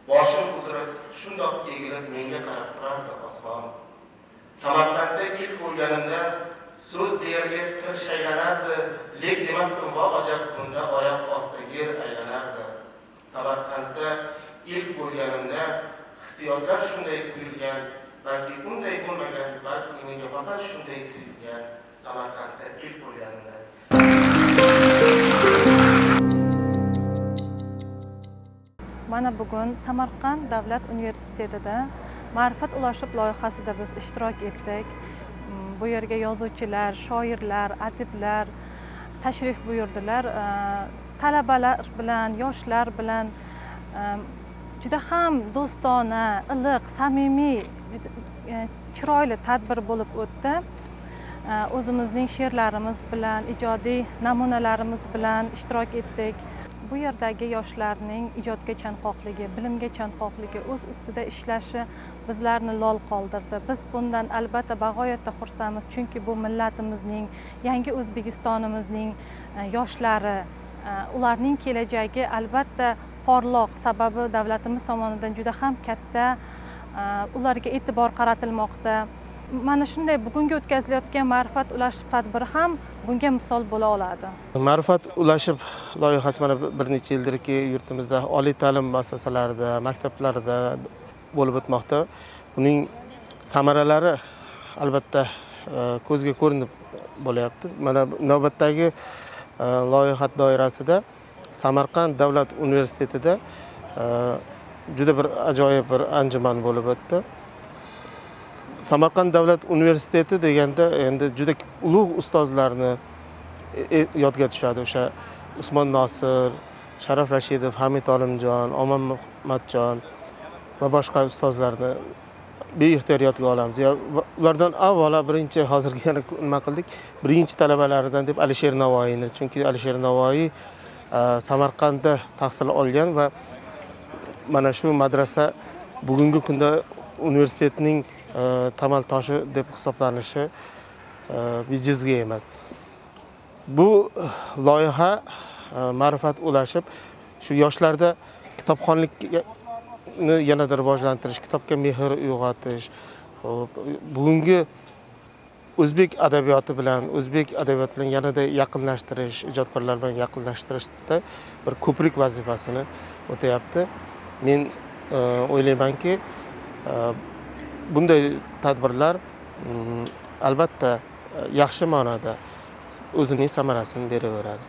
boshim uzilib shundoq egilib menga qarab turardi osmon. Samarqandda ilk bo'lganimda so'z deyarga til shaylanardi, lek demasdim vo ajab bunda oyoq osti yer aylanardi. Samarqandda ilk bo'lganimda hissiyotlar shunday quyilgan, balki unday bo'lmagan, balki menga faqat shunday tuyulgan. Samarqandda ilk bo'lganimda. Mana bugun Samarqand davlat universitetida Ma'rifat ulashib loyihasida biz ishtirok etdik. Bu yerga yozuvchilar, shoirlar, adiblar tashrif buyurdilar. Talabalar bilan, yoshlar bilan juda ham do'stona, iliq, samimiy, chiroyli tadbir bo'lib o'tdi. O'zimizning she'rlarimiz bilan, ijodiy namunalarimiz bilan ishtirok etdik. Bu yerdagi yoshlarning ijodga chanqoqligi, bilimga chanqoqligi, o'z ustida ishlashi bizlarni lol qoldirdi. Biz bundan albatta bag'oyatda xursandmiz, chunki bu millatimizning, yangi O'zbekistonimizning yoshlari, ularning kelajagi albatta porloq, sababi davlatimiz tomonidan juda ham katta ularga e'tibor qaratilmoqda. Mana shunday bugungi o'tkazilayotgan Ma'rifat ulashib tadbiri ham bunga misol bo'la oladi. Ma'rifat ulashib loyihasi mana bir necha yildirki yurtimizda oliy ta'lim muassasalarida, maktablarida bo'lib o'tmoqda. Buning samaralari albatta ko'zga ko'rinib bo'lyapti. Mana navbatdagi loyiha doirasida Samarqand davlat universitetida juda bir ajoyib bir anjuman bo'lib o'tdi. Samarqand davlat universiteti deganda endi juda ulug' ustozlarni yodga tushadi. O'sha Usmon Nosir, Sharaf Rashidov, Hamid Olimjon, Omon Muhammadjon va boshqa ustozlarni beixtiyor yodga olamiz. Ulardan avvalo birinchi hozirgi yana nima qildik? Birinchi talabalaridan deb Alisher Navoiyni, chunki Alisher Navoiy Samarqandda tahsil olgan va mana shu madrasa bugungi kunda universitetning tamal toshi deb hisoblanishi bejizga emas. Bu loyiha Ma'rifat ulashib shu yoshlarda kitobxonlikni yanada rivojlantirish, kitobga mehr uyg'otish, bugungi o'zbek adabiyoti bilan yanada yaqinlashtirish, ijodkorlar bilan yaqinlashtirishda bir ko'prik vazifasini o'tayapti. Men o'ylaymanki, bunday tadbirlar albatta yaxshi ma'noda o'zining samarasini beraveradi.